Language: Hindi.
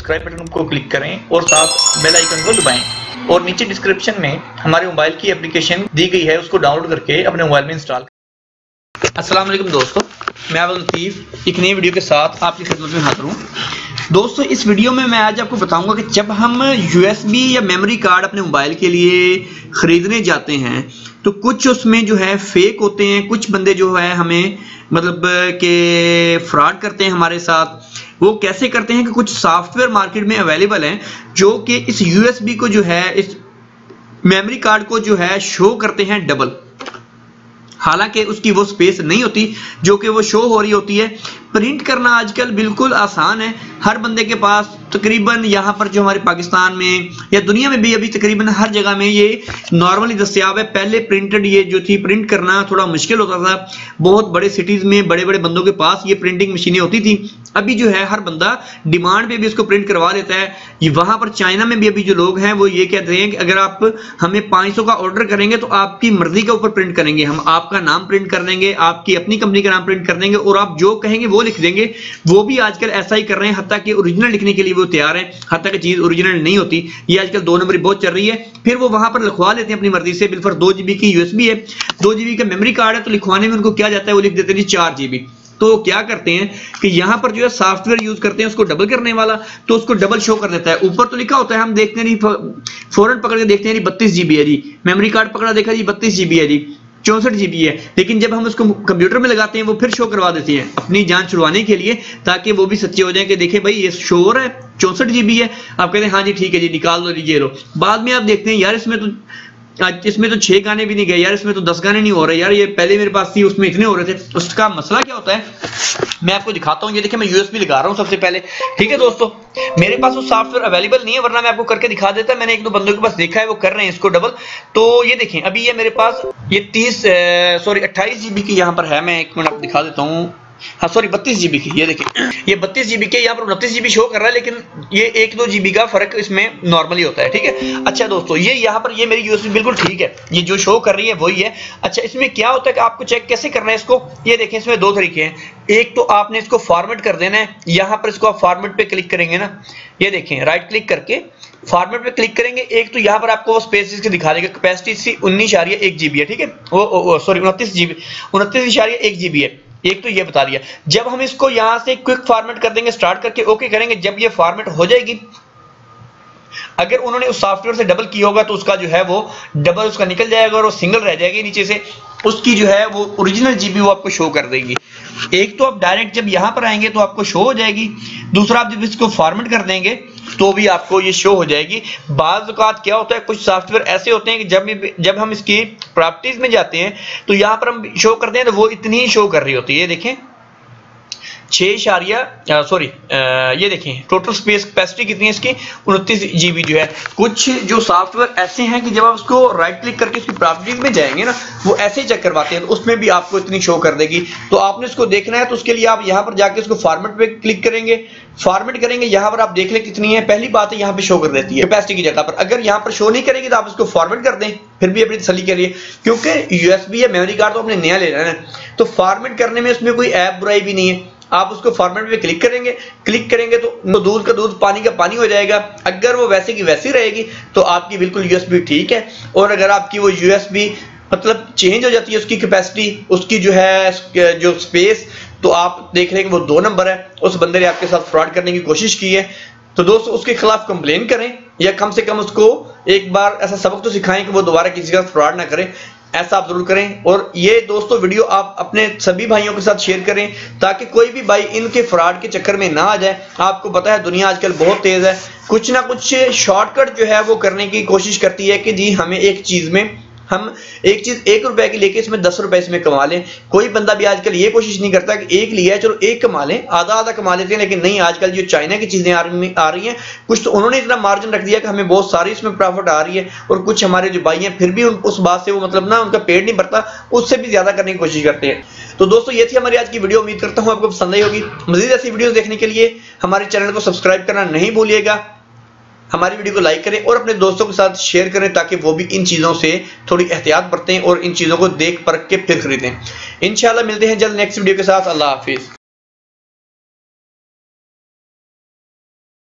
सब्सक्राइब बटन को क्लिक करें और साथ बेल आइकन को दबाएं और नीचे डिस्क्रिप्शन में हमारे मोबाइल की एप्लीकेशन दी गई है, उसको डाउनलोड करके अपने मोबाइल में इंस्टॉल करें। अस्सलाम वालेकुम दोस्तों, मैं अब्दुल लतीफ एक नई वीडियो के साथ आपकी खिदमत में हाजिर हूँ। दोस्तों, इस वीडियो में मैं आज आपको बताऊंगा कि जब हम USB या मेमोरी कार्ड अपने मोबाइल के लिए ख़रीदने जाते हैं तो कुछ उसमें जो है फेक होते हैं, कुछ बंदे जो है हमें मतलब के फ्रॉड करते हैं हमारे साथ। वो कैसे करते हैं कि कुछ सॉफ्टवेयर मार्केट में अवेलेबल हैं जो कि इस USB को जो है, इस मेमोरी कार्ड को जो है शो करते हैं डबल, हालांकि उसकी वो स्पेस नहीं होती जो कि वो शो हो रही होती है। प्रिंट करना आजकल बिल्कुल आसान है, हर बंदे के पास तकरीबन यहाँ पर जो हमारे पाकिस्तान में या दुनिया में भी अभी तकरीबन हर जगह में ये नॉर्मली दस्तयाब है। पहले प्रिंटेड ये जो थी प्रिंट करना थोड़ा मुश्किल होता था, बहुत बड़े सिटीज में बड़े बड़े बंदों के पास ये प्रिंटिंग मशीनें होती थी। अभी जो है हर बंदा डिमांड पे भी इसको प्रिंट करवा लेता है। वहां पर चाइना में भी अभी जो लोग हैं वो ये कहते हैं कि अगर आप हमें 500 का ऑर्डर करेंगे तो आपकी मर्जी के ऊपर प्रिंट करेंगे, हम आपका नाम प्रिंट कर देंगे, आपकी अपनी कंपनी का नाम प्रिंट कर देंगे और आप जो कहेंगे वो लिख देंगे। वो भी आजकल ऐसा ही कर रहे हैं, हत्ता कि ओरिजिनल लिखने के लिए वो तैयार हैं, हत्ता कि चीज ओरिजिनल नहीं होती। ये आजकल 2 नंबरी बहुत चल रही है। फिर वो वहां पर लिखवा लेते हैं अपनी मर्जी से। बिल्कुल 2 GB की USB है, 2 GB का मेमोरी कार्ड है, तो लिखवाने में उनको क्या जाता है, वो लिख देते हैं 4 GB। तो क्या करते हैं कि यहां पर जो है सॉफ्टवेयर यूज करते हैं उसको डबल करने वाला, तो उसको डबल शो कर देता है। ऊपर तो लिखा होता है, हम देखते हैं नहीं, फौरन पकड़ के देखते हैं 32 GB है जी, मेमोरी कार्ड पकड़ा देखा जी 32 GB है जी, 64 GB है। लेकिन जब हम उसको कंप्यूटर में लगाते हैं वो फिर शो करवा देते हैं अपनी जान छुड़वाने के लिए, ताकि वो भी सच्चे हो जाएं कि देखें भाई ये शो हो रहा है 64 GB है। आप कहते हैं हाँ जी ठीक है जी, निकाल लो लीजिए लो। बाद में आप देखते हैं यार इसमें तो 6 गाने भी नहीं गए यार, इसमें तो 10 गाने नहीं हो रहे यार, ये पहले मेरे पास थी उसमें इतने हो रहे थे। उसका मसला क्या होता है मैं आपको दिखाता हूँ। ये देखिए मैं USB लगा रहा हूँ सबसे पहले, ठीक है दोस्तों। मेरे पास वो सॉफ्टवेयर अवेलेबल नहीं है, वरना मैं आपको करके दिखा देता। मैंने 1-2 बंदों के पास देखा है वो कर रहे हैं इसको डबल। तो ये देखें अभी ये मेरे पास ये 28 GB की यहाँ पर है। मैं 1 मिनट आपको दिखा देता हूँ। हाँ सॉरी 32 GB की, ये देखिए ये 32 GB के, यहाँ पर 29 GB शो कर रहा है, लेकिन ये 1-2 GB का फर्क इसमें नॉर्मली होता है, ठीक है। अच्छा दोस्तों, ये यहाँ पर ये मेरी USB बिल्कुल ठीक है, ये जो शो कर रही है वही है। अच्छा, इसमें क्या होता है कि आपको चेक कैसे करना है इसको, ये देखें इसमें 2 तरीके हैं। एक तो आपने इसको फॉर्मेट कर देना है, यहाँ पर इसको आप फॉर्मेट पे क्लिक करेंगे ना, ये देखें राइट क्लिक करके फॉर्मेट पे क्लिक करेंगे। एक तो यहाँ पर आपको वो स्पेस इसके दिखा देगा, कैपेसिटी इसकी 19.1 GB है, ठीक है, वो सॉरी 29.1 GB है। एक तो ये बता दिया। जब हम इसको यहां से क्विक फॉर्मेट कर देंगे, स्टार्ट करके ओके करेंगे, जब ये फॉर्मेट हो जाएगी, अगर उन्होंने उस सॉफ्टवेयर से डबल किया होगा तो उसका जो है वो डबल उसका निकल जाएगा और वो सिंगल रह जाएगी नीचे से, उसकी जो है वो ओरिजिनल GB वो आपको शो कर देगी। एक तो आप डायरेक्ट जब यहां पर आएंगे तो आपको शो हो जाएगी, दूसरा आप जब इसको फॉर्मेट कर देंगे तो भी आपको ये शो हो जाएगी। बाज़ औक़ात क्या होता है, कुछ सॉफ्टवेयर ऐसे होते हैं कि जब हम इसकी प्रॉपर्टीज में जाते हैं तो यहां पर हम शो करते हैं तो वो इतनी ही शो कर रही होती है। ये देखें 6 ये देखें टोटल स्पेस कैपेसिटी कितनी है इसकी, 29 GB जो है। कुछ जो सॉफ्टवेयर ऐसे हैं कि जब आप उसको राइट क्लिक करके उसकी प्रॉपर्टीज में जाएंगे ना, वो ऐसे ही चेक करवाते हैं, तो उसमें भी आपको इतनी शो कर देगी। तो आपने इसको देखना है, तो उसके लिए आप यहाँ पर जाके इसको फॉर्मेट पे क्लिक करेंगे, फॉर्मेट करेंगे, यहाँ पर आप देख लें कितनी है। पहली बात है यहाँ पे शो कर देती है कैपेसिटी की जगह पर। अगर यहाँ पर शो नहीं करेगी तो आप इसको फॉर्मेट कर दें, फिर भी अपनी तसल्ली के लिए, क्योंकि USB या मेमोरी कार्ड तो आपने नया ले लेना है, तो फॉर्मेट करने में उसमें कोई ऐप बुराई भी नहीं है। आप उसको फॉर्मेट पे क्लिक करेंगे तो दूध का दूध पानी का पानी हो जाएगा। अगर वो वैसे की वैसी रहेगी तो आपकी बिल्कुल USB ठीक है। और अगर आपकी वो USB मतलब चेंज हो जाती है उसकी कैपेसिटी, उसकी जो है जो स्पेस, तो आप देख रहे हैं कि वो 2 नंबर है, उस बंदे ने आपके साथ फ्रॉड करने की कोशिश की है। तो दोस्तों उसके खिलाफ कंप्लेन करें, या कम से कम उसको एक बार ऐसा सबक तो सिखाएं कि वो दोबारा किसी का फ्रॉड ना करें। ऐसा आप जरूर करें। और ये दोस्तों वीडियो आप अपने सभी भाइयों के साथ शेयर करें, ताकि कोई भी भाई इनके फ्रॉड के चक्कर में ना आ जाए। आपको पता है दुनिया आजकल बहुत तेज है, कुछ ना कुछ शॉर्टकट जो है वो करने की कोशिश करती है कि जी हमें एक चीज में हम एक चीज 1 रुपए की लेके इसमें 10 रुपए इसमें कमा लें। कोई बंदा भी आजकल ये कोशिश नहीं करता कि एक लिया है चलो एक कमा लें, आधा आधा कमा लेते हैं। लेकिन नहीं, आजकल जो चाइना की चीजें आ रही हैं, कुछ तो उन्होंने इतना मार्जिन रख दिया कि हमें बहुत सारी इसमें प्रॉफिट आ रही है, और कुछ हमारे जो भाई हैं फिर भी उस बात से वो मतलब ना उनका पेट नहीं भरता, उससे भी ज्यादा करने की कोशिश करते हैं। तो दोस्तों ये थी हमारी आज की वीडियो, उम्मीद करता हूं आपको पसंद आई होगी। मजीद ऐसी वीडियोस देखने के लिए हमारे चैनल को सब्सक्राइब करना नहीं भूलिएगा, हमारी वीडियो को लाइक करें और अपने दोस्तों के साथ शेयर करें, ताकि वो भी इन चीजों से थोड़ी एहतियात बरतें और इन चीजों को देख परख के फिर खरीदें। इंशाल्लाह मिलते हैं जल्द नेक्स्ट वीडियो के साथ। अल्लाह हाफिज।